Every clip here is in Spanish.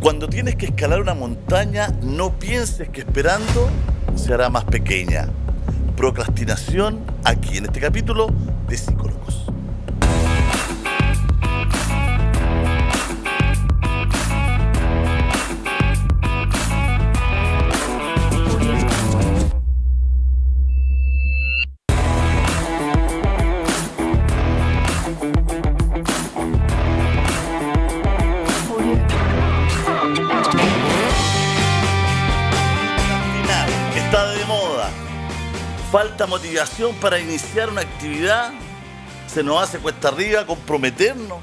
Cuando tienes que escalar una montaña, no pienses que esperando se hará más pequeña. Procrastinación, aquí en este capítulo de Psicólogos. Está de moda. Falta motivación para iniciar una actividad. Se nos hace cuesta arriba comprometernos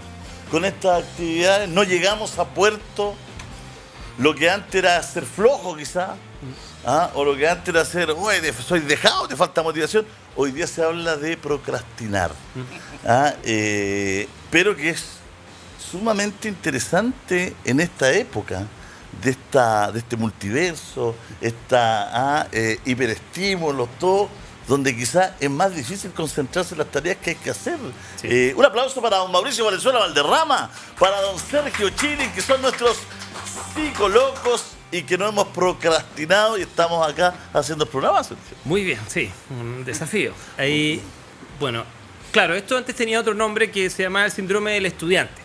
con estas actividades. No llegamos a puerto. Lo que antes era ser flojo, quizás. O lo que antes era ser, soy dejado, te falta motivación. Hoy día se habla de procrastinar. Pero que es sumamente interesante en esta época de este multiverso, hiperestímulos, todo, donde quizás es más difícil concentrarse en las tareas que hay que hacer. Sí. Un aplauso para don Mauricio Valenzuela Valderrama, para don Sergio Chilin, que son nuestros psicólogos y que no hemos procrastinado y estamos acá haciendo el programa, Sergio. Muy bien, sí, un desafío. Ahí, bueno, claro, esto antes tenía otro nombre que se llamaba el síndrome del estudiante.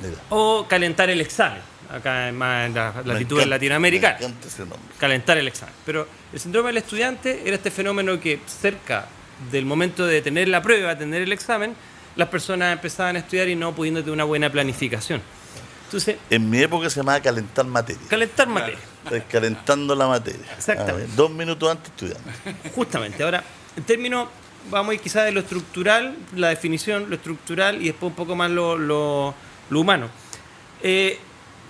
Mira. O calentar el examen. Acá en la latitud latinoamericana. Me encanta ese nombre. Calentar el examen. Pero el síndrome del estudiante era este fenómeno que cerca del momento de tener la prueba, tener el examen, las personas empezaban a estudiar y no pudiendo tener una buena planificación. Entonces, en mi época se llamaba calentar materia. Calentar materia. Calentando la materia. Exactamente. 2 minutos antes estudiando. Justamente. Ahora, en términos, vamos a ir quizás de lo estructural, la definición, lo estructural y después un poco más lo humano.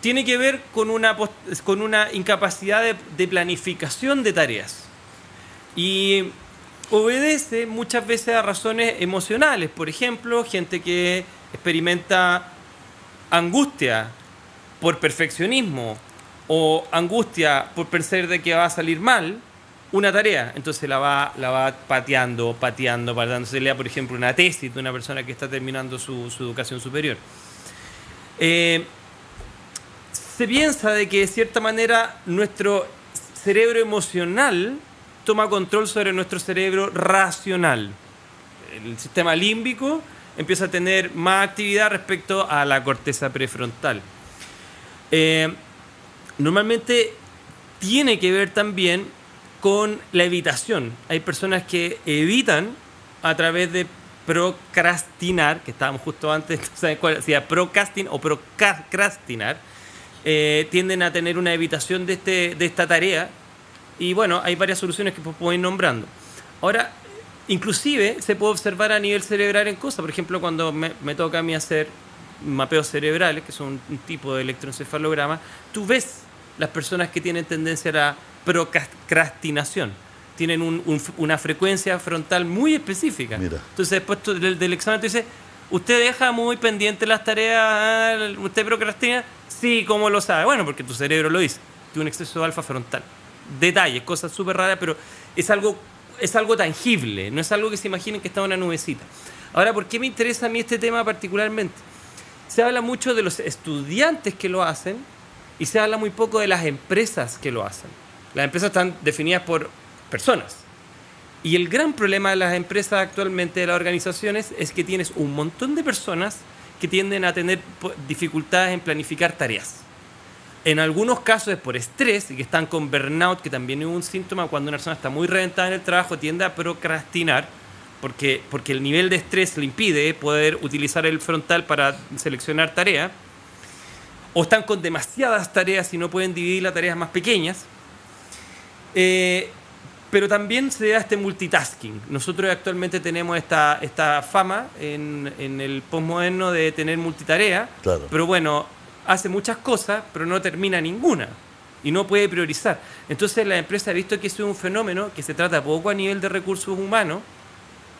Tiene que ver con una incapacidad de planificación de tareas. Y obedece muchas veces a razones emocionales. Por ejemplo, gente que experimenta angustia por perfeccionismo o angustia por pensar de que va a salir mal una tarea. Entonces la va pateando. Se lea, por ejemplo, una tesis de una persona que está terminando su educación superior. Se piensa de que de cierta manera nuestro cerebro emocional toma control sobre nuestro cerebro racional. El sistema límbico empieza a tener más actividad respecto a la corteza prefrontal. Normalmente tiene que ver también con la evitación. Hay personas que evitan a través de procrastinar, que estábamos justo antes, ¿saben cuál? Si era procrastinar o procrastinar. Tienden a tener una evitación de esta tarea y bueno, hay varias soluciones que puedo ir nombrando. Ahora, inclusive se puede observar a nivel cerebral en cosas, por ejemplo, cuando me toca a mí hacer mapeos cerebrales, que son un tipo de electroencefalograma, tú ves las personas que tienen tendencia a la procrastinación, tienen una frecuencia frontal muy específica. Mira. Entonces después del examen tú dices, ¿usted deja muy pendiente las tareas? ¿Usted procrastina? Sí, ¿cómo lo sabe? Bueno, porque tu cerebro lo dice. Tiene un exceso de alfa frontal. Detalles, cosas súper raras, pero es algo tangible. No es algo que se imaginen que está en una nubecita. Ahora, ¿por qué me interesa a mí este tema particularmente? Se habla mucho de los estudiantes que lo hacen y se habla muy poco de las empresas que lo hacen. Las empresas están definidas por personas. Y el gran problema de las empresas actualmente, de las organizaciones, es que tienes un montón de personas que tienden a tener dificultades en planificar tareas. En algunos casos es por estrés y que están con burnout, que también es un síntoma cuando una persona está muy reventada en el trabajo, tiende a procrastinar porque el nivel de estrés le impide poder utilizar el frontal para seleccionar tareas. O están con demasiadas tareas y no pueden dividir las tareas más pequeñas. Pero también se da este multitasking. Nosotros actualmente tenemos esta fama en el postmoderno de tener multitarea, claro. Pero bueno, hace muchas cosas, pero no termina ninguna y no puede priorizar. Entonces la empresa ha visto que eso es un fenómeno que se trata poco a nivel de recursos humanos,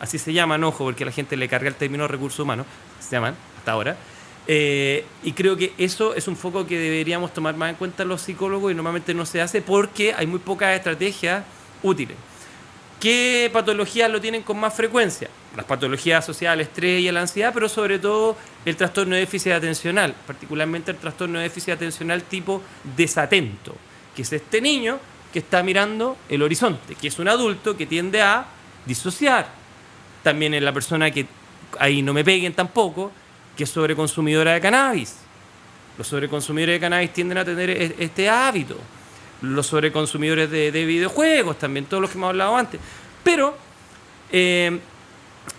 así se llaman, ojo, porque a la gente le carga el término recursos humanos, se llaman hasta ahora, y creo que eso es un foco que deberíamos tomar más en cuenta los psicólogos y normalmente no se hace porque hay muy pocas estrategias útiles. ¿Qué patologías lo tienen con más frecuencia? las patologías asociadas al estrés y a la ansiedad, pero sobre todo el trastorno de déficit atencional, particularmente el trastorno de déficit atencional tipo desatento, que es este niño que está mirando el horizonte, que es un adulto que tiende a disociar. También es la persona que, ahí no me peguen tampoco, que es sobreconsumidora de cannabis. Los sobreconsumidores de cannabis tienden a tener este hábito. Los sobreconsumidores de videojuegos también, todos los que hemos hablado antes. Pero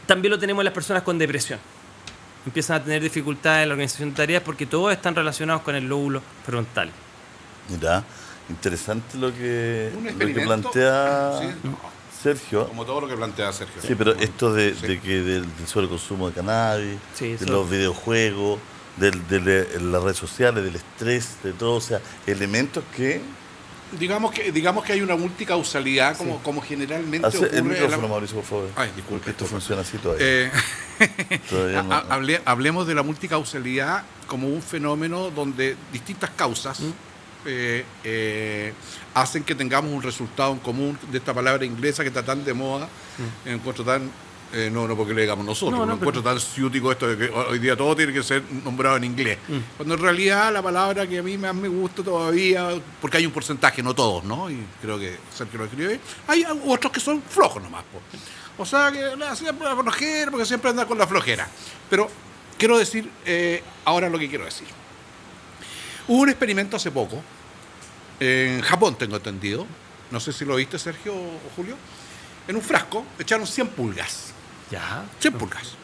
también lo tenemos en las personas con depresión. Empiezan a tener dificultades en la organización de tareas porque todos están relacionados con el lóbulo frontal. Mira, interesante lo que experimento, plantea sí, Sergio. como todo lo que plantea Sergio. Sí, pero esto de Sí. que del sobreconsumo de cannabis, Sí, de eso. los videojuegos, de las redes sociales, del estrés, de todo, o sea, elementos que... Digamos que hay una multicausalidad, como generalmente Hace ocurre el en la- micrófono, Mauricio, por favor. Ay, disculpe, Porque esto disculpe. funciona así todavía. Todavía no. Hablemos de la multicausalidad como un fenómeno donde distintas causas hacen que tengamos un resultado en común de esta palabra inglesa que está tan de moda, encuentro tan... no porque le digamos nosotros, No, no, encuentro tan ciútico esto de que hoy día todo tiene que ser nombrado en inglés. Cuando en realidad la palabra que a mí más me gusta todavía, porque hay un porcentaje, no todos, ¿no? Y creo que Sergio lo escribe, hay otros que son flojos nomás, po. O sea, que siempre la flojera, porque siempre anda con la flojera. Pero quiero decir, ahora lo que quiero decir. Hubo un experimento hace poco, en Japón tengo entendido, no sé si lo viste Sergio o Julio, en un frasco echaron 100 pulgas. Ya. 100 pulgas.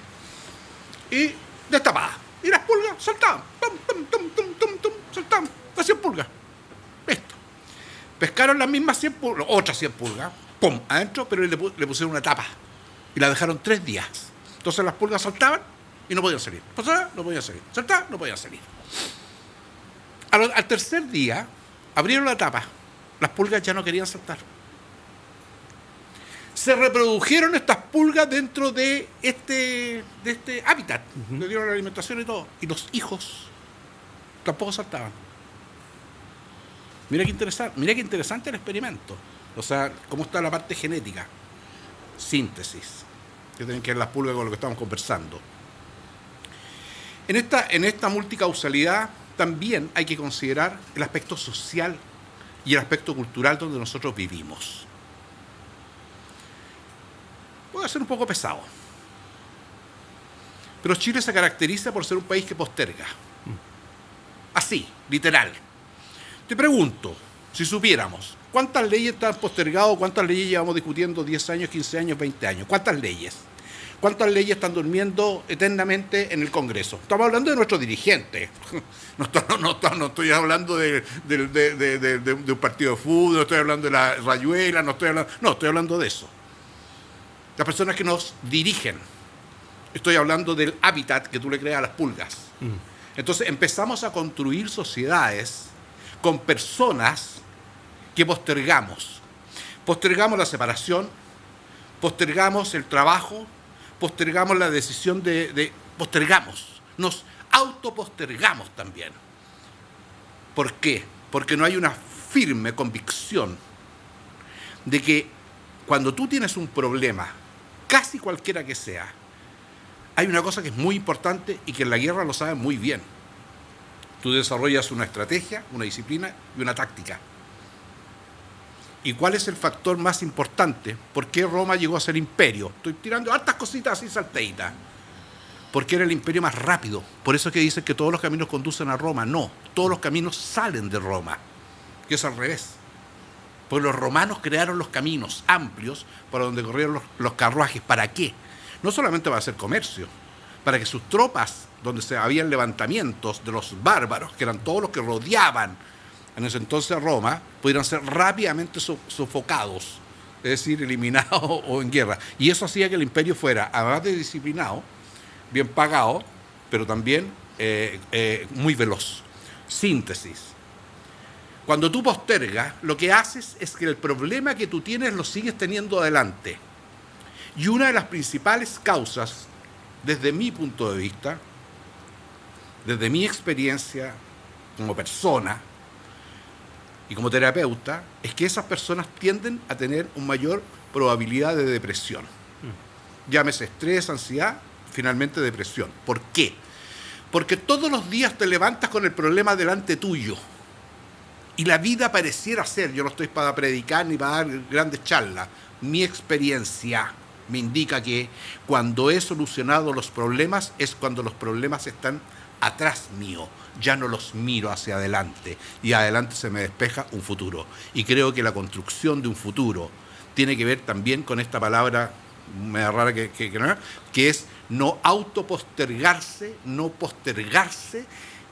Y destapadas. Y las pulgas saltaban. Tum, tum, tum, tum, tum, tum, saltaban. Las 100 pulgas. Listo. Pescaron las mismas 100 pulgas, otras 100 pulgas, pum, adentro, pero le pusieron una tapa. Y la dejaron 3 días. Entonces las pulgas saltaban y no podían salir. Pasaban, no podían salir. Saltaban, no podían salir. Al tercer día, abrieron la tapa. Las pulgas ya no querían saltar. Se reprodujeron estas pulgas dentro de este hábitat. Le dieron la alimentación y todo. Y los hijos tampoco saltaban. Mira qué interesante el experimento. O sea, cómo está la parte genética. Síntesis. Que tienen que ver las pulgas con lo que estamos conversando. En esta multicausalidad también hay que considerar el aspecto social y el aspecto cultural donde nosotros vivimos. Puede ser un poco pesado. Pero Chile se caracteriza por ser un país que posterga. Así, literal. Te pregunto, si supiéramos, ¿cuántas leyes están postergadas? ¿Cuántas leyes llevamos discutiendo 10 años, 15 años, 20 años? ¿Cuántas leyes? ¿Cuántas leyes están durmiendo eternamente en el Congreso? Estamos hablando de nuestros dirigentes. No estoy hablando de un partido de fútbol, no estoy hablando de la rayuela, estoy hablando de eso. Las personas que nos dirigen. Estoy hablando del hábitat que tú le creas a las pulgas. Entonces empezamos a construir sociedades con personas que postergamos. Postergamos la separación, postergamos el trabajo, postergamos la decisión postergamos. Nos autopostergamos también. ¿Por qué? Porque no hay una firme convicción de que cuando tú tienes un problema, casi cualquiera que sea, hay una cosa que es muy importante y que en la guerra lo saben muy bien. Tú desarrollas una estrategia, una disciplina y una táctica. ¿Y cuál es el factor más importante? ¿Por qué Roma llegó a ser imperio? Estoy tirando hartas cositas así salteitas. Porque era el imperio más rápido. Por eso es que dicen que todos los caminos conducen a Roma. No, todos los caminos salen de Roma. Que es al revés. Porque los romanos crearon los caminos amplios para donde corrieron los carruajes. ¿Para qué? No solamente para hacer comercio, para que sus tropas, donde habían levantamientos de los bárbaros, que eran todos los que rodeaban en ese entonces a Roma, pudieran ser rápidamente sofocados, es decir, eliminados o en guerra. Y eso hacía que el imperio fuera, además de disciplinado, bien pagado, pero también muy veloz. Síntesis. Cuando tú postergas, lo que haces es que el problema que tú tienes lo sigues teniendo adelante. Y una de las principales causas, desde mi punto de vista, desde mi experiencia como persona y como terapeuta, es que esas personas tienden a tener una mayor probabilidad de depresión. llámese estrés, ansiedad, finalmente depresión. ¿Por qué? Porque todos los días te levantas con el problema delante tuyo. Y la vida pareciera ser, yo no estoy para predicar ni para dar grandes charlas, mi experiencia me indica que cuando he solucionado los problemas es cuando los problemas están atrás mío, ya no los miro hacia adelante y adelante se me despeja un futuro. Y creo que la construcción de un futuro tiene que ver también con esta palabra media rara que es no autopostergarse, no postergarse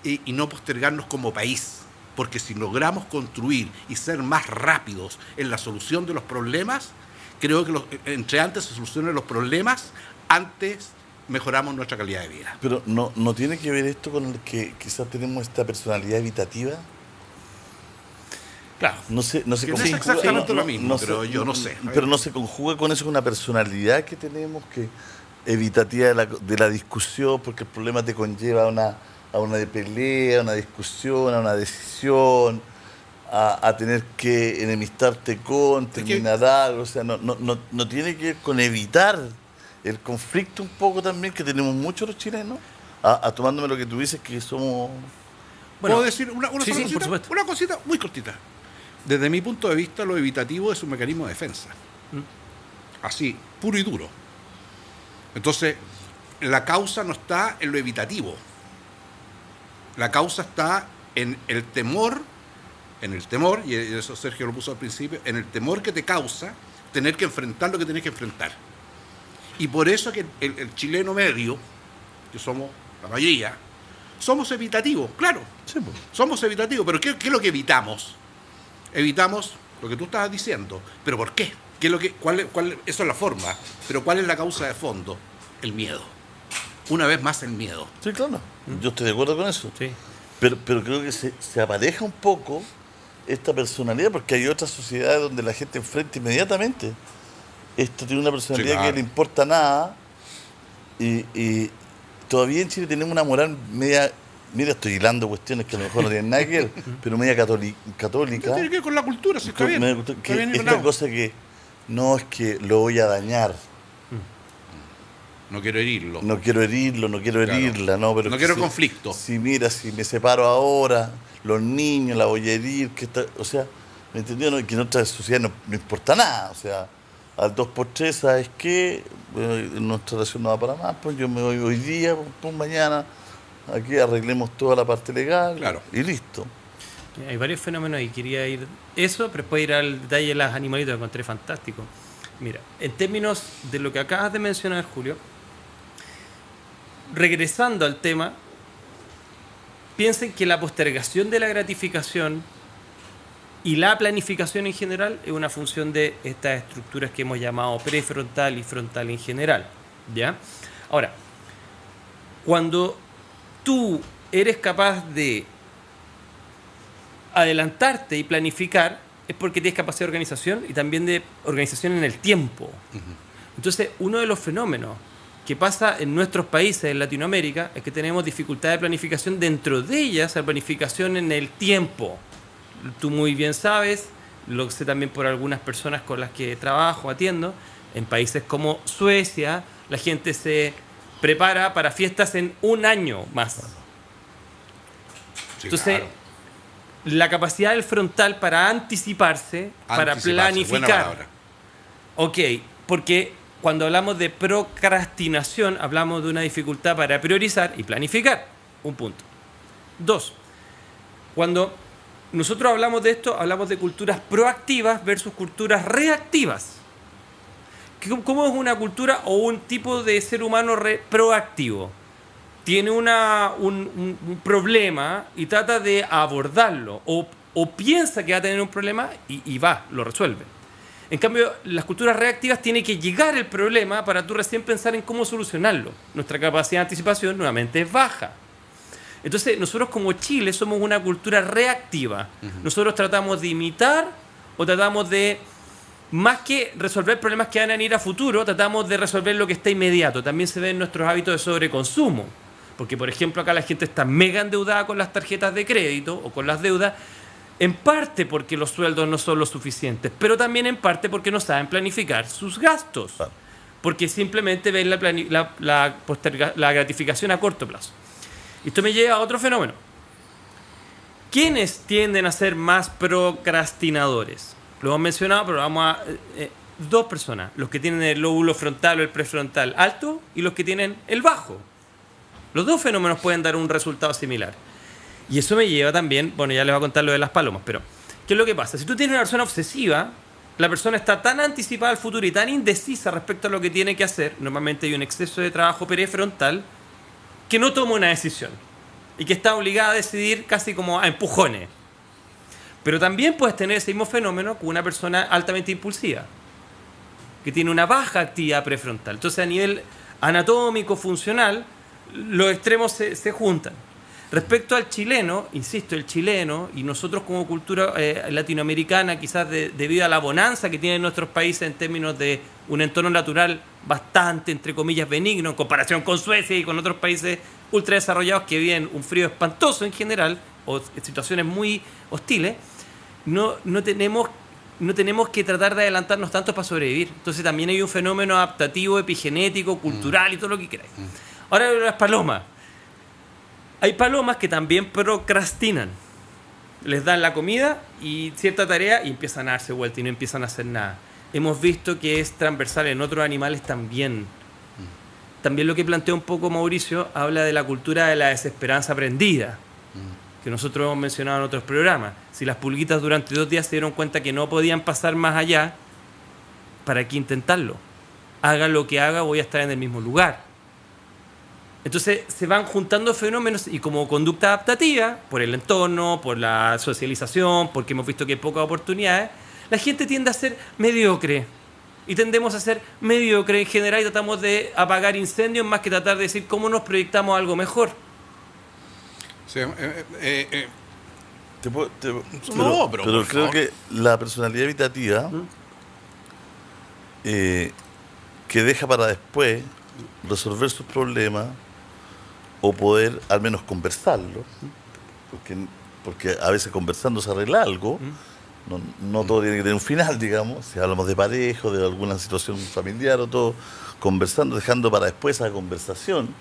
y no postergarnos como país. Porque si logramos construir y ser más rápidos en la solución de los problemas, creo que entre antes se solucionen los problemas, antes mejoramos nuestra calidad de vida. Pero ¿no tiene que ver esto con el que quizás tenemos esta personalidad evitativa? Claro. No se no es exactamente lo mismo, pero yo no sé. Pero no se conjuga con eso, con una personalidad que tenemos, que evitativa de la discusión, porque el problema te conlleva a una de pelea, a una discusión, a una decisión, a tener que enemistarte con, terminar algo. O sea, no tiene que ver con evitar el conflicto un poco también que tenemos muchos los chilenos, tomándome lo que tú dices, que somos... Bueno, ¿puedo decir una sí, cosita? por supuesto. Una cosita muy cortita. Desde mi punto de vista, lo evitativo es un mecanismo de defensa. Así, puro y duro. Entonces, la causa no está en lo evitativo. La causa está en el temor, y eso Sergio lo puso al principio, en el temor que te causa tener que enfrentar lo que tenés que enfrentar. Y por eso que el chileno medio, que somos la mayoría, somos evitativos, claro. Sí, pues. Somos evitativos, pero ¿qué es lo que evitamos? Evitamos lo que tú estabas diciendo. ¿Pero por qué? Eso es la forma. Pero ¿cuál es la causa de fondo? El miedo. Una vez más el miedo. Sí, claro. Yo estoy de acuerdo con eso. Sí. Pero creo que se apareja un poco esta personalidad, porque hay otras sociedades donde la gente enfrenta inmediatamente. Esto tiene una personalidad, sí, claro, que no le importa nada. Y todavía en Chile tenemos una moral media... Mira, estoy hilando cuestiones que a lo mejor no tienen nada que ver, pero media católica. Tiene que ver con la cultura, si está bien. Esta cosa que no es que lo voy a dañar. No quiero herirlo. No quiero herirlo, no quiero herirla, ¿no? Pero no quiero conflicto. Si mira, si me separo ahora, los niños la voy a herir, o sea, ¿me entendió? No, que en otra sociedad no importa nada, o sea, al 2x3, ¿sabes qué? Nuestra relación no va para más, pues yo me voy hoy día, pues mañana, aquí arreglemos toda la parte legal, claro, y listo. Hay varios fenómenos y quería ir eso, pero después ir al detalle de las animalitos que encontré fantástico. Mira, en términos de lo que acabas de mencionar, Julio, regresando al tema, piensen que la postergación de la gratificación y la planificación en general es una función de estas estructuras que hemos llamado prefrontal y frontal en general, ¿ya? Ahora, cuando tú eres capaz de adelantarte y planificar, es porque tienes capacidad de organización y también de organización en el tiempo. Entonces, uno de los fenómenos que pasa en nuestros países, en Latinoamérica, es que tenemos dificultad de planificación, dentro de ellas la planificación en el tiempo. Tú muy bien sabes, lo sé también por algunas personas con las que trabajo, atiendo, en países como Suecia, la gente se prepara para fiestas en un año más. Sí, entonces, claro, la capacidad del frontal para anticiparse, para planificar. Ok, porque cuando hablamos de procrastinación, hablamos de una dificultad para priorizar y planificar. Un punto. 2. Cuando nosotros hablamos de esto, hablamos de culturas proactivas versus culturas reactivas. ¿Cómo es una cultura o un tipo de ser humano proactivo? Tiene un problema y trata de abordarlo, o piensa que va a tener un problema y lo resuelve. En cambio, las culturas reactivas tienen que llegar el problema para tú recién pensar en cómo solucionarlo. Nuestra capacidad de anticipación nuevamente es baja. Entonces, nosotros como Chile somos una cultura reactiva. Nosotros tratamos de imitar o tratamos de, más que resolver problemas que van a venir a futuro, tratamos de resolver lo que está inmediato. También se ven en nuestros hábitos de sobreconsumo. Porque, por ejemplo, acá la gente está mega endeudada con las tarjetas de crédito o con las deudas, en parte porque los sueldos no son lo suficientes, pero también en parte porque no saben planificar sus gastos. porque simplemente ven la gratificación a corto plazo. Esto me lleva a otro fenómeno. ¿Quiénes tienden a ser más procrastinadores? Lo hemos mencionado, pero vamos a... dos personas, los que tienen el lóbulo frontal o el prefrontal alto y los que tienen el bajo. Los dos fenómenos pueden dar un resultado similar. Y eso me lleva también, bueno, ya les voy a contar lo de las palomas, pero ¿qué es lo que pasa? Si tú tienes una persona obsesiva, la persona está tan anticipada al futuro y tan indecisa respecto a lo que tiene que hacer, normalmente hay un exceso de trabajo prefrontal, que no toma una decisión y que está obligada a decidir casi como a empujones. Pero también puedes tener ese mismo fenómeno con una persona altamente impulsiva, que tiene una baja actividad prefrontal. Entonces, a nivel anatómico, funcional, los extremos se juntan. Respecto al chileno, insisto, el chileno, y nosotros como cultura latinoamericana, quizás debido a la bonanza que tienen nuestros países en términos de un entorno natural bastante, entre comillas, benigno, en comparación con Suecia y con otros países ultra desarrollados que viven un frío espantoso en general, o situaciones muy hostiles, no tenemos que tratar de adelantarnos tanto para sobrevivir. Entonces también hay un fenómeno adaptativo, epigenético, cultural y todo lo que queráis. Ahora las palomas. Hay palomas que también procrastinan. Les dan la comida y cierta tarea y empiezan a darse vuelta y no empiezan a hacer nada. Hemos visto que es transversal en otros animales también. También lo que plantea un poco Mauricio habla de la cultura de la desesperanza aprendida, que nosotros hemos mencionado en otros programas. Si las pulguitas durante 2 días se dieron cuenta que no podían pasar más allá, ¿para qué intentarlo? Haga lo que haga, voy a estar en el mismo lugar. Entonces se van juntando fenómenos y como conducta adaptativa, por el entorno, por la socialización, porque hemos visto que hay pocas oportunidades, la gente tiende a ser mediocre. Y tendemos a ser mediocre en general y tratamos de apagar incendios más que tratar de decir cómo nos proyectamos a algo mejor. Sí, pero creo que la personalidad evitativa que deja para después resolver sus problemas o poder al menos conversarlo, porque a veces conversando se arregla algo, no todo tiene que tener un final, digamos, si hablamos de pareja, de alguna situación familiar o todo, conversando, dejando para después esa conversación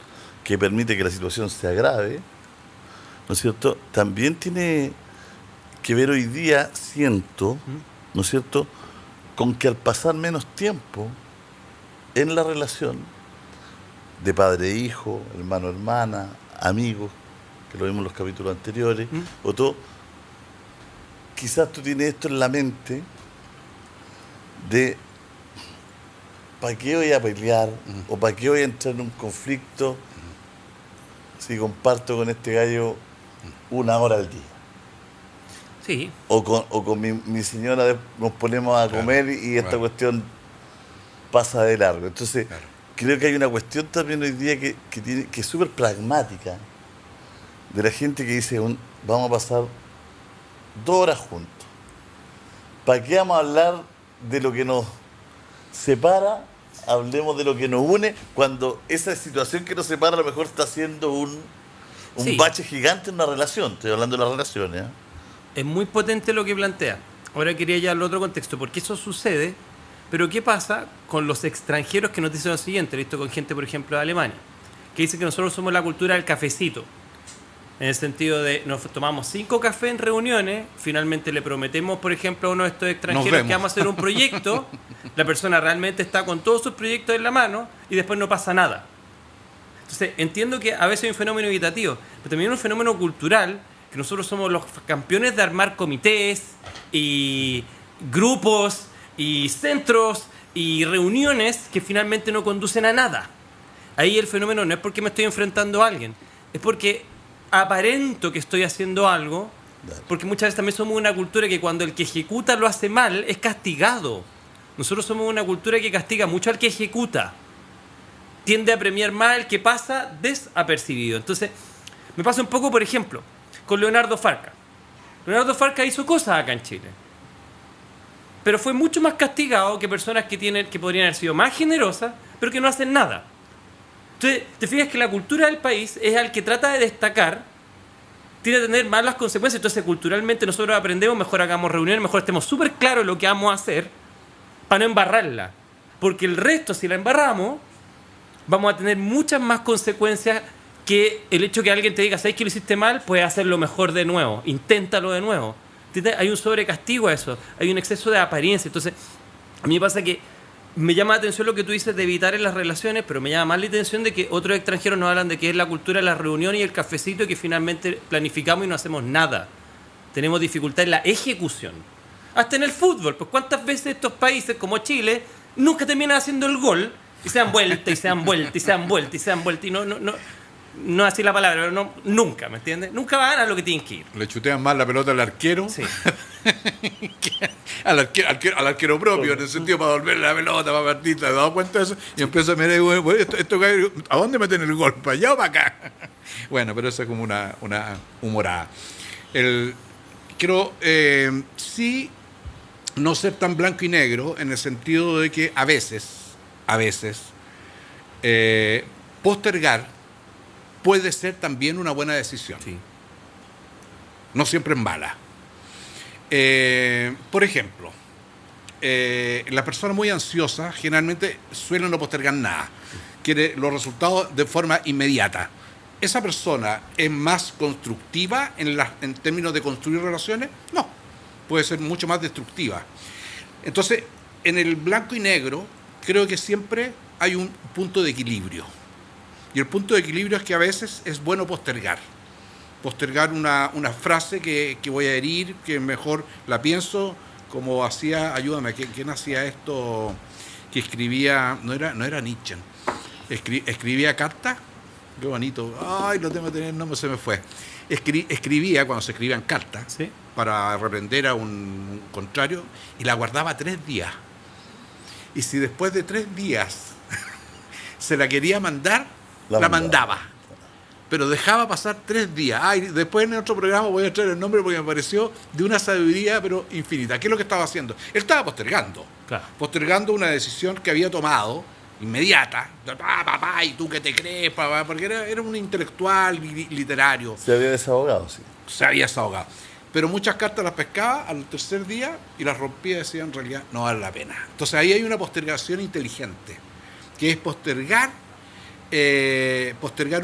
que permite que la situación se agrave, ¿no es cierto? También tiene que ver hoy día, siento, ¿no es cierto?, con que al pasar menos tiempo en la relación de padre e hijo, hermano, hermana, amigos, que lo vimos en los capítulos anteriores, o todo, quizás tú tienes esto en la mente de ¿para qué voy a pelear? ¿O para qué voy a entrar en un conflicto si comparto con este gallo 1 hora al día? Sí. O con mi señora nos ponemos a comer y esta cuestión pasa de largo. Entonces, creo que hay una cuestión también hoy día que es súper pragmática, de la gente que dice, vamos a pasar 2 horas juntos. ¿Para qué vamos a hablar de lo que nos separa? Hablemos de lo que nos une, cuando esa situación que nos separa a lo mejor está siendo un bache gigante en una relación. Estoy hablando de las relaciones. Es muy potente lo que plantea. Ahora quería llevarlo a otro contexto, porque eso sucede. Pero ¿qué pasa con los extranjeros que nos dicen lo siguiente? Lo he visto con gente, por ejemplo, de Alemania, que dice que nosotros somos la cultura del cafecito. En el sentido de, nos tomamos 5 cafés en reuniones, finalmente le prometemos, por ejemplo, a uno de estos extranjeros que vamos a hacer un proyecto, la persona realmente está con todos sus proyectos en la mano y después no pasa nada. Entonces, entiendo que a veces hay un fenómeno evitativo, pero también hay un fenómeno cultural, que nosotros somos los campeones de armar comités y grupos y centros y reuniones que finalmente no conducen a nada. Ahí el fenómeno no es porque me estoy enfrentando a alguien, es porque aparento que estoy haciendo algo, porque muchas veces también somos una cultura que cuando el que ejecuta lo hace mal es castigado. Nosotros somos una cultura que castiga mucho al que ejecuta, tiende a premiar más al que pasa desapercibido. Entonces me pasa un poco, por ejemplo, con Leonardo Farca. Leonardo Farca hizo cosas acá en Chile, pero fue mucho más castigado que personas que podrían haber sido más generosas, pero que no hacen nada. Entonces, te fijas que la cultura del país es al que trata de destacar, tiene que tener más las consecuencias. Entonces, culturalmente nosotros aprendemos, mejor hagamos reuniones, mejor estemos súper claros en lo que vamos a hacer, para no embarrarla. porque el resto, si la embarramos, vamos a tener muchas más consecuencias que el hecho que alguien te diga, ¿sabes que lo hiciste mal? Puedes hacerlo mejor de nuevo, inténtalo de nuevo. ¿Entiendes? Hay un sobrecastigo a eso, hay un exceso de apariencia. Entonces, a mí me pasa que me llama la atención lo que tú dices de evitar en las relaciones, pero me llama más la atención de que otros extranjeros nos hablan de que es la cultura de la reunión y el cafecito y que finalmente planificamos y no hacemos nada. Tenemos dificultad en la ejecución. Hasta en el fútbol, pues cuántas veces estos países como Chile nunca terminan haciendo el gol y se dan vuelta y se dan vuelta y se dan vuelta y se dan vuelta y no así la palabra, pero no, nunca, ¿me entiendes? Nunca van a lo que tienen que ir. Le chutean más la pelota al arquero. Sí. al arquero propio, en el sentido para volver la pelota, para partir, ¿te has dado cuenta de eso? Y empieza a mirar, bueno, ¿a dónde meten el gol? ¿Para allá o para acá? Bueno, pero eso es como una humorada. Quiero sí no ser tan blanco y negro en el sentido de que a veces postergar puede ser también una buena decisión. Sí. No siempre es mala. Por ejemplo, la persona muy ansiosa generalmente suele no postergar nada. Quiere los resultados de forma inmediata. ¿Esa persona es más constructiva en términos de construir relaciones? No. Puede ser mucho más destructiva. Entonces, en el blanco y negro, creo que siempre hay un punto de equilibrio. Y el punto de equilibrio es que a veces es bueno postergar. Postergar una frase que voy a herir, que mejor la pienso, como hacía, ayúdame, ¿quién hacía esto? Que escribía, no era Nietzsche, escribía cartas, qué bonito, ay, lo tengo que tener, no se me fue. Escribía, cuando se escribían cartas, ¿sí? Para reprender a un contrario, y la guardaba 3 días. Y si después de 3 días se la quería mandar, la mandaba. Pero dejaba pasar 3 días. Después en otro programa voy a traer el nombre porque me pareció de una sabiduría pero infinita. ¿Qué es lo que estaba haciendo? Él estaba postergando. Claro. Postergando una decisión que había tomado inmediata. Papá, ¿y tú qué te crees? Papá? Porque era un intelectual literario. Se había desahogado, sí. Se había desahogado. Pero muchas cartas las pescaba al tercer día y las rompía y decía, en realidad no vale la pena. Entonces ahí hay una postergación inteligente, que es postergar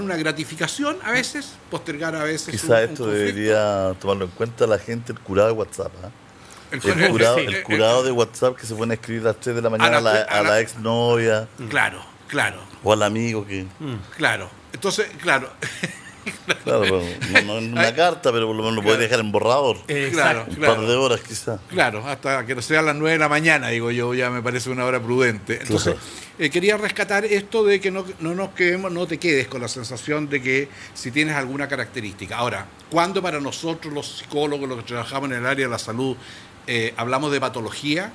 una gratificación a veces, postergar a veces Quizá esto debería tomarlo en cuenta la gente, el curado de WhatsApp. ¿Eh? El curado de WhatsApp que se pone a escribir a las 3 de la mañana a la exnovia. Claro. O al amigo que... Claro. Entonces, claro. Claro, no en una carta, pero por lo menos lo puedes dejar en borrador. Claro. Un par de horas quizás. Claro, hasta que no sean las 9 de la mañana, digo yo, ya me parece una hora prudente. Entonces, quería rescatar esto de que no te quedes con la sensación de que si tienes alguna característica. Ahora, cuando para nosotros los psicólogos, los que trabajamos en el área de la salud, hablamos de patología,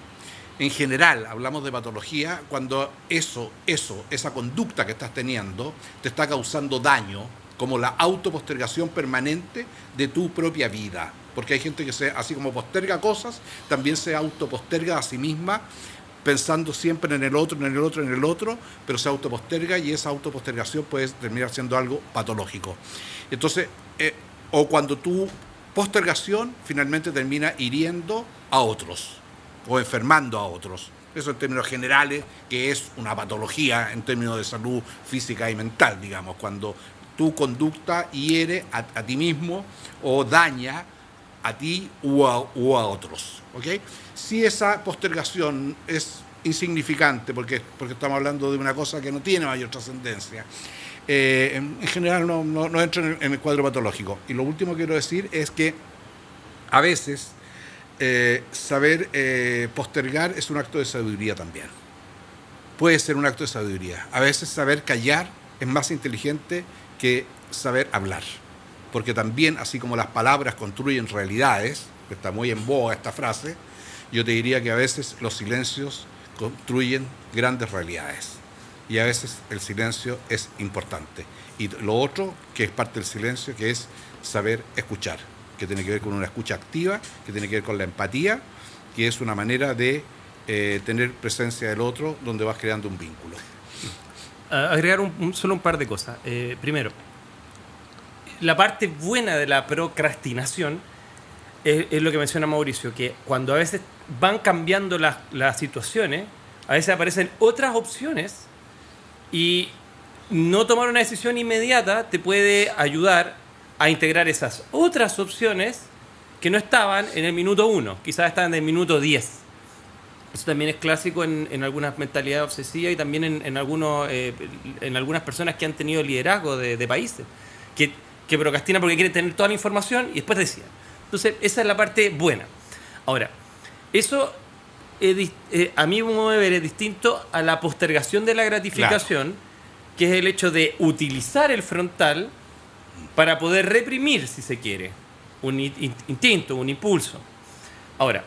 en general hablamos de patología cuando esa conducta que estás teniendo te está causando daño, como la autopostergación permanente de tu propia vida. Porque hay gente que así como posterga cosas, también se autoposterga a sí misma, pensando siempre en el otro, pero se autoposterga y esa autopostergación puede terminar siendo algo patológico. Entonces, o cuando tu postergación finalmente termina hiriendo a otros o enfermando a otros. Eso en términos generales, que es una patología en términos de salud física y mental, digamos, cuando tu conducta hiere a ti mismo o daña a ti u a otros. ¿Okay? Si esa postergación es insignificante, porque estamos hablando de una cosa que no tiene mayor trascendencia, en general no entra en el cuadro patológico. Y lo último que quiero decir es que a veces saber postergar es un acto de sabiduría también. Puede ser un acto de sabiduría. A veces saber callar es más inteligente que saber hablar, porque también, así como las palabras construyen realidades, que está muy en boga esta frase, yo te diría que a veces los silencios construyen grandes realidades y a veces el silencio es importante. Y lo otro, que es parte del silencio, que es saber escuchar, que tiene que ver con una escucha activa, que tiene que ver con la empatía, que es una manera de tener presencia del otro donde vas creando un vínculo. Agregar solo un par de cosas. Primero, la parte buena de la procrastinación es lo que menciona Mauricio, que cuando a veces van cambiando las situaciones, A veces aparecen otras opciones y no tomar una decisión inmediata te puede ayudar a integrar esas otras opciones que no estaban en el minuto 1, quizás estaban en el minuto 10. Eso también es clásico en algunas mentalidades obsesivas y también en algunas personas que han tenido liderazgo de países, que procrastinan porque quieren tener toda la información y después deciden. Entonces, esa es la parte buena. Ahora, eso a mi modo de ver es distinto a la postergación de la gratificación, que es el hecho de utilizar el frontal para poder reprimir, si se quiere, un instinto, un impulso. Ahora,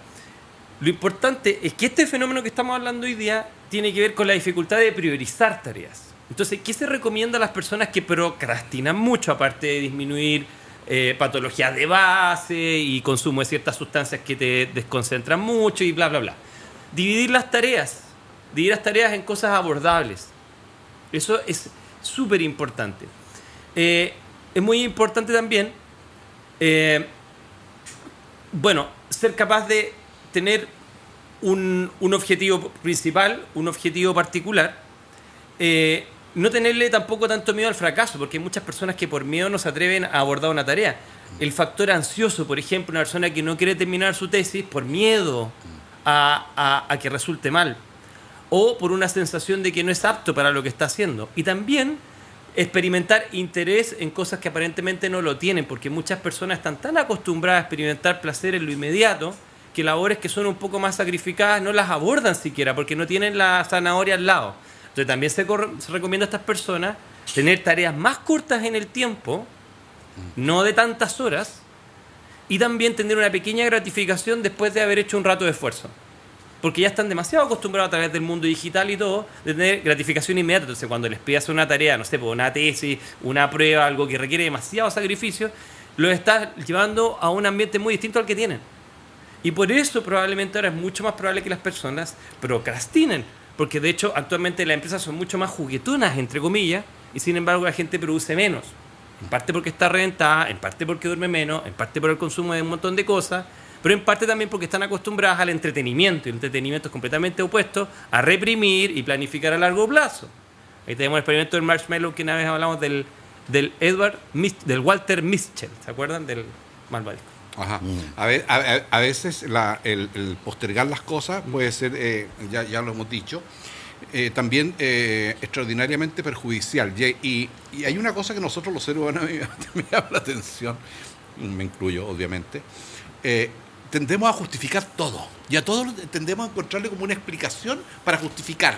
lo importante es que este fenómeno que estamos hablando hoy día tiene que ver con la dificultad de priorizar tareas. Entonces, ¿qué se recomienda a las personas que procrastinan mucho, aparte de disminuir patologías de base y consumo de ciertas sustancias que te desconcentran mucho y bla, bla, bla? Dividir las tareas en cosas abordables. Eso es súper importante. Es muy importante también, ser capaz de tener un objetivo principal, un objetivo particular. No tenerle tampoco tanto miedo al fracaso, porque hay muchas personas que por miedo no se atreven a abordar una tarea. El factor ansioso, por ejemplo, una persona que no quiere terminar su tesis por miedo a que resulte mal, o por una sensación de que no es apto para lo que está haciendo. Y también experimentar interés en cosas que aparentemente no lo tienen, porque muchas personas están tan acostumbradas a experimentar placer en lo inmediato que labores que son un poco más sacrificadas no las abordan siquiera, porque no tienen la zanahoria al lado. Entonces también se recomienda a estas personas tener tareas más cortas en el tiempo, no de tantas horas, y también tener una pequeña gratificación después de haber hecho un rato de esfuerzo. Porque ya están demasiado acostumbrados a través del mundo digital y todo, de tener gratificación inmediata. Entonces cuando les pidas una tarea, no sé, una tesis, una prueba, algo que requiere demasiado sacrificio, los estás llevando a un ambiente muy distinto al que tienen. Y por eso probablemente ahora es mucho más probable que las personas procrastinen. Porque de hecho actualmente las empresas son mucho más juguetonas, entre comillas, y sin embargo la gente produce menos. En parte porque está reventada, en parte porque duerme menos, en parte por el consumo de un montón de cosas, pero en parte también porque están acostumbradas al entretenimiento, y el entretenimiento es completamente opuesto a reprimir y planificar a largo plazo. Ahí tenemos el experimento del marshmallow que una vez hablamos del Walter Mischel, ¿se acuerdan? Del malvavisco. Ajá. A veces el postergar las cosas puede ser, ya lo hemos dicho, también extraordinariamente perjudicial. Y hay una cosa que nosotros los seres humanos me llama la atención, me incluyo obviamente, tendemos a justificar todo, y a todo tendemos a encontrarle como una explicación para justificar.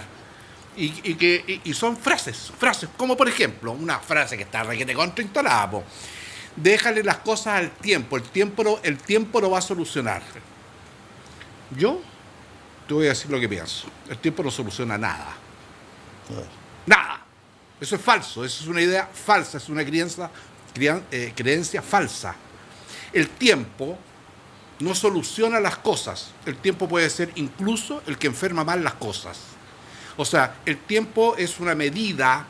Y son frases, como por ejemplo, una frase que está requete contra instalada, déjale las cosas al tiempo, el tiempo lo va a solucionar. Yo te voy a decir lo que pienso. El tiempo no soluciona nada. Nada. Eso es falso, eso es una idea falsa, es una creencia falsa. El tiempo no soluciona las cosas. El tiempo puede ser incluso el que enferma mal las cosas. O sea, el tiempo es una medida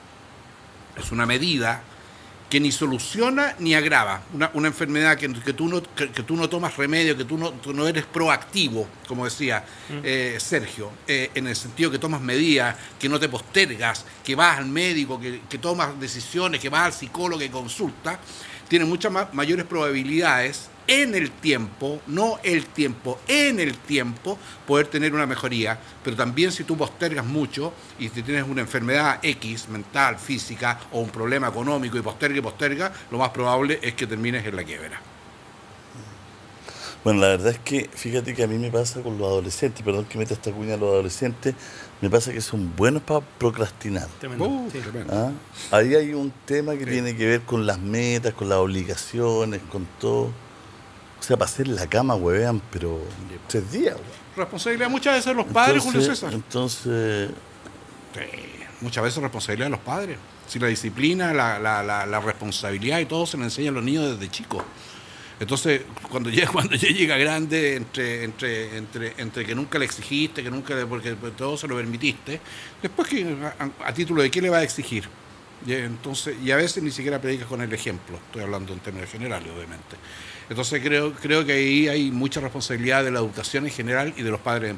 que ni soluciona ni agrava. Una enfermedad que tú no tomas remedio, que tú no eres proactivo, como decía Sergio, en el sentido que tomas medidas, que no te postergas, que vas al médico, que tomas decisiones, que vas al psicólogo, que consultas, tiene muchas mayores probabilidades en el tiempo, poder tener una mejoría. Pero también si tú postergas mucho y si tienes una enfermedad X, mental, física, o un problema económico y posterga, lo más probable es que termines en la quiebra. Bueno, la verdad es que, fíjate que a mí me pasa con los adolescentes, perdón que meta esta cuña a los adolescentes, me pasa que son buenos para procrastinar. Tremendo. Sí. ¿Ah? Ahí hay un tema que tiene que ver con las metas, con las obligaciones, con todo. O sea, para hacer la cama, huevean, pero 3 días. Responsabilidad muchas veces de los padres, Julio César. Entonces... Sí, muchas veces responsabilidad de los padres. Si la disciplina, la responsabilidad y todo se le enseña a los niños desde chicos. Entonces, cuando ya llega grande, entre que nunca le exigiste, porque todo se lo permitiste, después que a título de qué le va a exigir. Y a veces ni siquiera predicas con el ejemplo. Estoy hablando en términos generales, obviamente. Entonces creo que ahí hay mucha responsabilidad de la educación en general y de los padres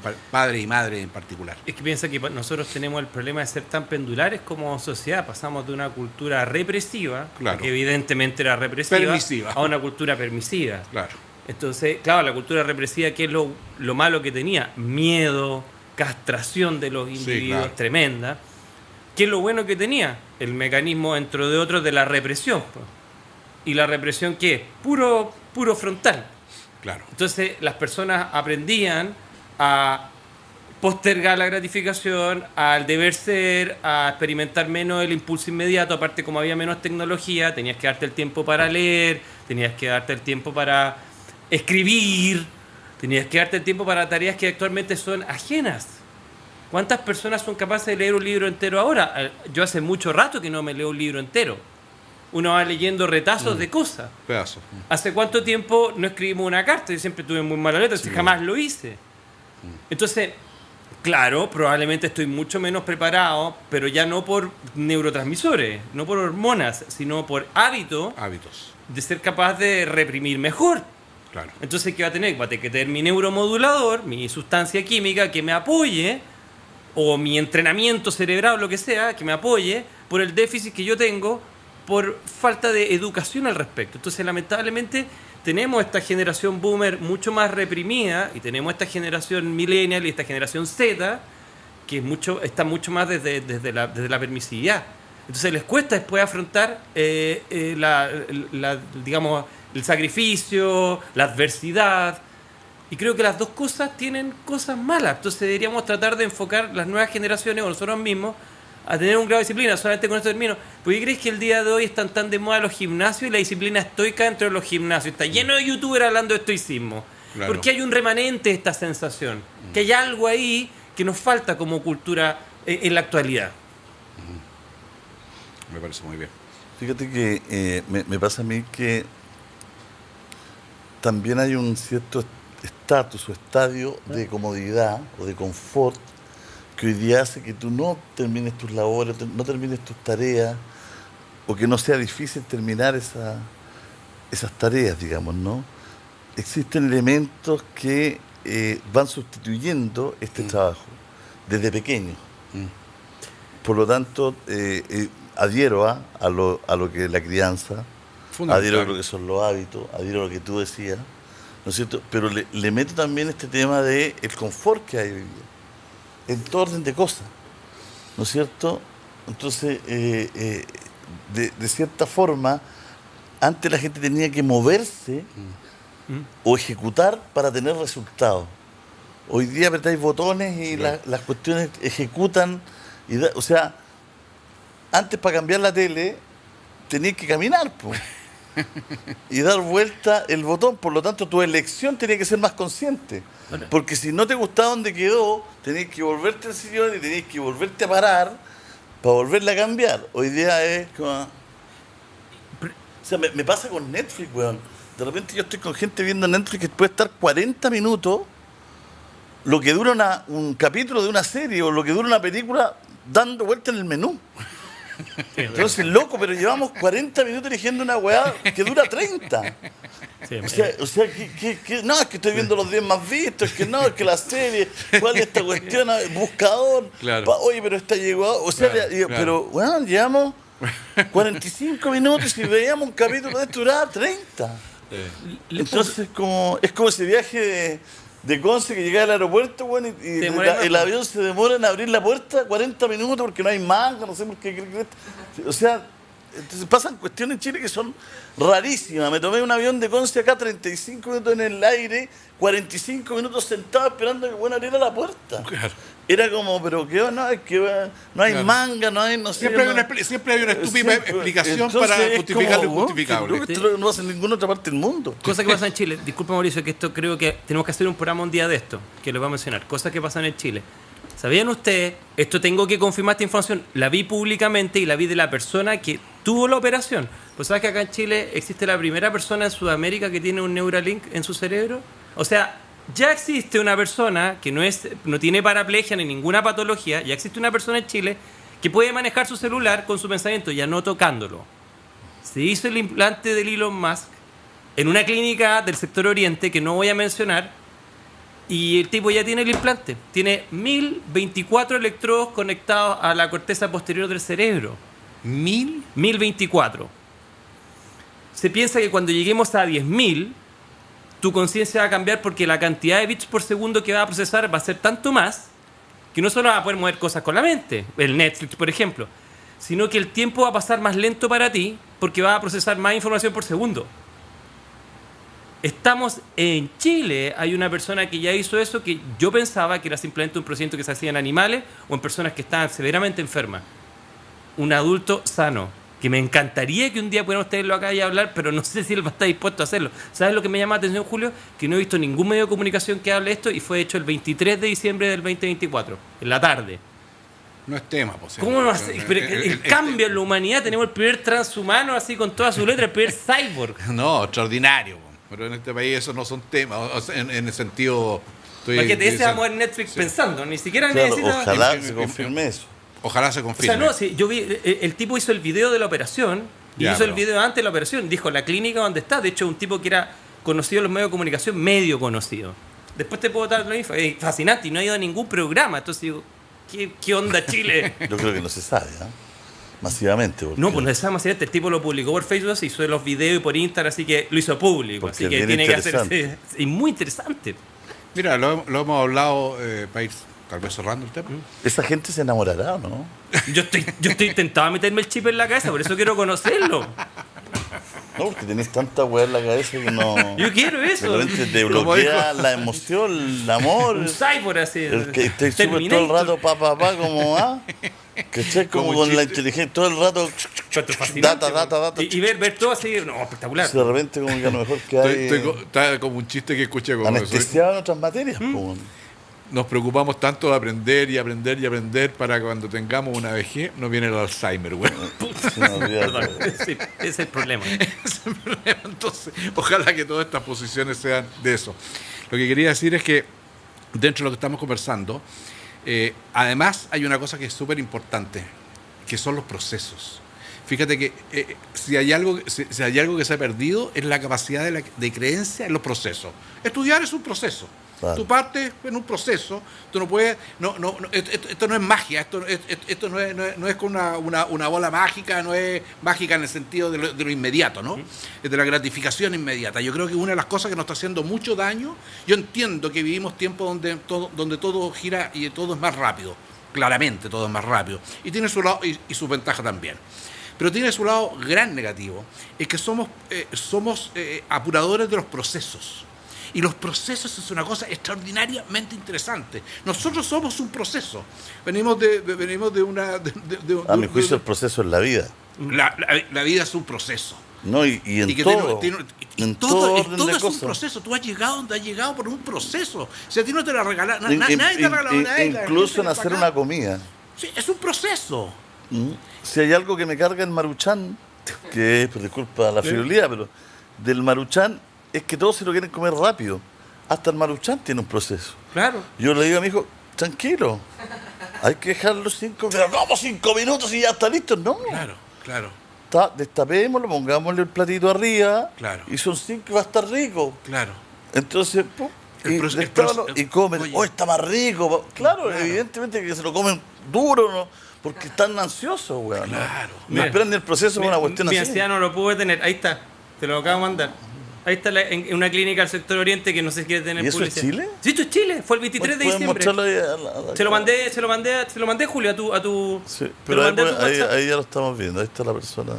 y madres en particular. Es que piensa que nosotros tenemos el problema de ser tan pendulares como sociedad. Pasamos de una cultura represiva, Claro. que evidentemente era represiva, Permisiva. a una cultura permisiva. Claro. Entonces, claro, la cultura represiva, ¿qué es lo malo que tenía? Miedo, castración de los individuos, claro. tremenda. ¿Qué es lo bueno que tenía? El mecanismo, entre de otros, de la represión. Pues. ¿Y la represión qué es? Puro frontal. Claro. Entonces las personas aprendían a postergar la gratificación, al deber ser, a experimentar menos el impulso inmediato. Aparte, como había menos tecnología, tenías que darte el tiempo para leer, tenías que darte el tiempo para escribir, tenías que darte el tiempo para tareas que actualmente son ajenas. ¿Cuántas personas son capaces de leer un libro entero ahora? Yo hace mucho rato que no me leo un libro entero. Uno va leyendo retazos de cosas. Pedazos. ¿Hace cuánto tiempo no escribimos una carta? Yo siempre tuve muy mala letra, jamás lo hice. Entonces, claro, probablemente estoy mucho menos preparado, pero ya no por neurotransmisores, no por hormonas, sino por hábitos de ser capaz de reprimir mejor. Claro. Entonces, ¿qué va a tener? Va a tener que tener mi neuromodulador, mi sustancia química que me apoye, o mi entrenamiento cerebral, lo que sea, que me apoye por el déficit que yo tengo por falta de educación al respecto. Entonces, lamentablemente, tenemos esta generación boomer mucho más reprimida y tenemos esta generación millennial y esta generación Z que está mucho más desde la permisividad. Entonces, les cuesta después afrontar digamos, el sacrificio, la adversidad. Y creo que las dos cosas tienen cosas malas. Entonces, deberíamos tratar de enfocar las nuevas generaciones o nosotros mismos a tener un grado de disciplina. Solamente con esto termino. ¿Por qué crees que el día de hoy están tan de moda los gimnasios y la disciplina estoica dentro de los gimnasios? Está lleno de youtubers hablando de estoicismo. Claro. Porque hay un remanente de esta sensación. Que hay algo ahí que nos falta como cultura en la actualidad. Me parece muy bien. Fíjate que me pasa a mí que también hay un cierto estatus o estadio de comodidad o de confort que hoy día hace que tú no termines tus labores, no termines tus tareas, o que no sea difícil terminar esas tareas, digamos, ¿no? Existen elementos que van sustituyendo este trabajo desde pequeño. Por lo tanto, adhiero a lo que es la crianza, adhiero a lo que son los hábitos, adhiero a lo que tú decías, ¿no es cierto? Pero le meto también este tema de el confort que hay hoy día, en todo orden de cosas, ¿no es cierto? Entonces, de cierta forma, antes la gente tenía que moverse o ejecutar para tener resultados. Hoy día apretáis botones y las cuestiones ejecutan. O sea, antes para cambiar la tele tenías que caminar, pues, y dar vuelta el botón. Por lo tanto, tu elección tenía que ser más consciente. Porque si no te gustaba donde quedó, tenías que volverte al sillón y tenías que volverte a parar para volverla a cambiar. Hoy día es como... O sea, me pasa con Netflix, weón. De repente yo estoy con gente viendo Netflix que puede estar 40 minutos, lo que dura un capítulo de una serie o lo que dura una película, dando vuelta en el menú. Entonces, loco, pero llevamos 40 minutos eligiendo una weá que dura 30. Sí, O sea no, es que estoy viendo los 10 más vistos, es que no, es que la serie, ¿cuál es esta cuestión? Buscador. Claro. Oye, pero esta llegó. O sea, Claro. pero, bueno, llevamos 45 minutos y veíamos un capítulo de esto duraba 30. Entonces, es como ese viaje de Conce que llega al aeropuerto, bueno, y el avión se demora en abrir la puerta 40 minutos porque no hay manga, no sé por qué. O sea, entonces pasan cuestiones en Chile que son rarísimas. Me tomé un avión de Conce acá, 35 minutos en el aire, 45 minutos sentado esperando que bueno abriera la puerta. Claro. Era como, pero qué no, es que no hay manga, no hay, no sé. Siempre hay una estúpida explicación Entonces, para es justificar lo como, injustificable. Creo que esto no pasa en ninguna otra parte del mundo. Cosas que pasan en Chile. Disculpa, Mauricio, que esto creo que tenemos que hacer un programa un día de esto, que lo voy a mencionar. Cosas que pasan en Chile. ¿Sabían ustedes? Esto tengo que confirmar esta información. La vi públicamente y la vi de la persona que tuvo la operación. Pues ¿sabes que acá en Chile existe la primera persona en Sudamérica que tiene un Neuralink en su cerebro? O sea, ya existe una persona que no tiene paraplegia ni ninguna patología. Ya existe una persona en Chile que puede manejar su celular con su pensamiento, ya no tocándolo. Se hizo el implante del Elon Musk en una clínica del sector oriente que no voy a mencionar, y el tipo ya tiene el implante. Tiene 1024 electrodos conectados a la corteza posterior del cerebro. 1024. Se piensa que cuando lleguemos a 10.000, tu conciencia va a cambiar porque la cantidad de bits por segundo que va a procesar va a ser tanto más que no solo va a poder mover cosas con la mente, el Netflix, por ejemplo, sino que el tiempo va a pasar más lento para ti porque va a procesar más información por segundo. Estamos en Chile, hay una persona que ya hizo eso, que yo pensaba que era simplemente un procedimiento que se hacía en animales o en personas que estaban severamente enfermas. Un adulto sano, que me encantaría que un día pudiéramos tenerlo acá y hablar, pero no sé si él va a estar dispuesto a hacerlo. ¿Sabes lo que me llama la atención, Julio? Que no he visto ningún medio de comunicación que hable de esto y fue hecho el 23 de diciembre del 2024, en la tarde. No es tema, pues. ¿Cómo no hace? El cambio en la humanidad, tenemos el primer transhumano así con toda su letra, el primer cyborg. No, extraordinario. Pero en este país esos no son temas. O sea, en el sentido... Imagínate, ese vamos a ver Netflix pensando, ni siquiera Claro, necesita... ojalá se confirme eso. Ojalá se O confirme. sea, no, si yo vi, el tipo hizo el video de la operación y Ya, hizo el pero- video antes de la operación. Dijo la clínica donde está. De hecho, un tipo que era conocido en los medios de comunicación, medio conocido. Después te puedo dar la info. Es fascinante y no ha ido a ningún programa. Entonces digo, ¿qué onda Chile? Yo creo que no se sabe, masivamente. Porque, No, pues no es más el tipo lo publicó por Facebook, hizo los videos y por Instagram, así que lo hizo público. Porque Así es que bien tiene que hacerse. interesante. Es muy interesante. Mira, lo hemos hablado para ir tal vez cerrando el tema. esa gente se enamorará, ¿o no? Yo estoy tentado a meterme el chip en la cabeza, por eso quiero conocerlo. No, porque tenés tanta weá en la cabeza que no... Yo quiero De eso. repente te Como bloquea dijo- la emoción, el amor. Un cyborg así. El que esté súper todo el Terminator. rato, como, ¿cachai? Como Como con la chiste. inteligencia, todo el rato, Pero es fascinante, data. Y ver todo así, no, espectacular. De repente como que a lo mejor que hay Está como un chiste que escuché. Como anestesiado en otras materias. po. nos preocupamos tanto de aprender y aprender y aprender para que cuando tengamos una vejez no viene el Alzheimer, güey. Sí, no, olvídate. Perdón, sí, ese es el problema. Entonces, ojalá que todas estas posiciones sean de eso. Lo que quería decir es que dentro de lo que estamos conversando, además hay una cosa que es súper importante, que son los procesos. Fíjate que si hay algo que se ha perdido es la capacidad de creencia en los procesos. Estudiar es un proceso. Claro. Tú partes en un proceso, tú no puedes, esto no es magia, esto no es con una bola mágica, no es mágica en el sentido de lo inmediato, ¿no? Es de la gratificación inmediata. Yo creo que una de las cosas que nos está haciendo mucho daño, yo entiendo que vivimos tiempos donde todo gira y todo es más rápido, claramente todo es más rápido, y tiene su lado y su ventaja también. Pero tiene su lado gran negativo, es que somos apuradores de los procesos. Y los procesos es una cosa extraordinariamente interesante. Nosotros somos un proceso. Venimos de una... A mi juicio el proceso es la vida. La vida es un proceso. No, y en Y que todo. en todo todo orden de es un cosas. proceso. Tú has llegado donde has llegado por un proceso. Si a ti no te la regalaron, In- nadie te in- regaló in- nada. incluso en hacer una comida. Sí, es un proceso. Si hay algo que me carga el maruchan, que es, pues, disculpa la frivolidad, pero del maruchan es que todos se lo quieren comer rápido. Hasta el maruchan tiene un proceso. Claro. Yo le digo a mi hijo, tranquilo, hay que dejarlo 5 minutos. Pero ¿cómo 5 minutos y ya está listo? No. Claro. Destapémoslo, pongámosle el platito arriba, Claro. y son 5 y va a estar rico. Claro. Entonces, pum, El y proce- el destápalo proce- y comen. Oye. Oh, está más rico. Claro, Claro. evidentemente que se lo comen duro, ¿no? Porque están ansiosos, weón. ¿no? Claro. No Mira, esperan ni el proceso de una cuestión Mi así. anciano lo pudo tener. Ahí está. Te lo acabo de mandar. Ahí está en una clínica del sector oriente que no se quiere tener ¿Y eso es publicidad. Chile? Sí, esto es Chile. Fue el 23 de ¿Pueden diciembre. mostrarlo ahí a la- Se lo mandé, Julio, a tu. Sí, te pero lo ahí, mandé a tu ahí- WhatsApp. ahí ya lo estamos viendo. Ahí está la persona.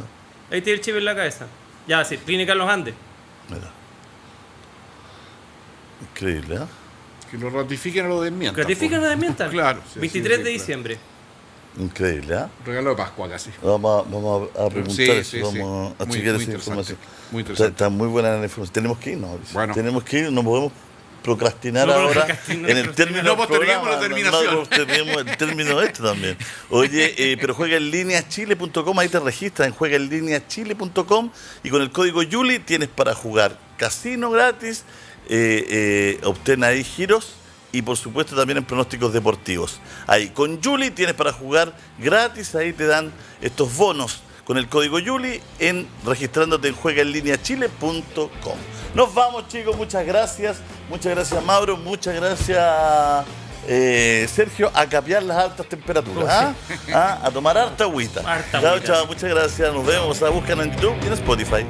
Ahí tiene el chip en la cabeza. Ya, sí, Clínica Los Andes. Mira. Increíble, ¿eh? Que lo ratifiquen o lo desmientan. Gratifican po. o desmientan. Claro, sí, 23 sí, de sí, diciembre. Increíble, ¿eh? Regalo de Pascua casi. Vamos a preguntar Sí, eso, sí, vamos sí. a Muy- chequear muy esa interesante, información. muy interesante. Está muy buena la información. Tenemos que irnos, Mauricio. Bueno. Tenemos que ir, no podemos procrastinar No ahora procrastinar, en el término no del posterguemos programa. la terminación. No posterguemos el término este también. Oye, pero juega en línea chile.com, ahí te registras en juegaenlineachile.com y con el código Yuli tienes para jugar casino gratis, obtén ahí giros y por supuesto también en pronósticos deportivos. Ahí con Yuli tienes para jugar gratis, ahí te dan estos bonos con el código Yuli registrándote en juegaenlineachile.com. Nos vamos, chicos, muchas gracias Mauro, muchas gracias Sergio, a capear las altas temperaturas, a tomar harta agüita. Chao, muchas gracias, nos vemos, búscanos en YouTube y en Spotify.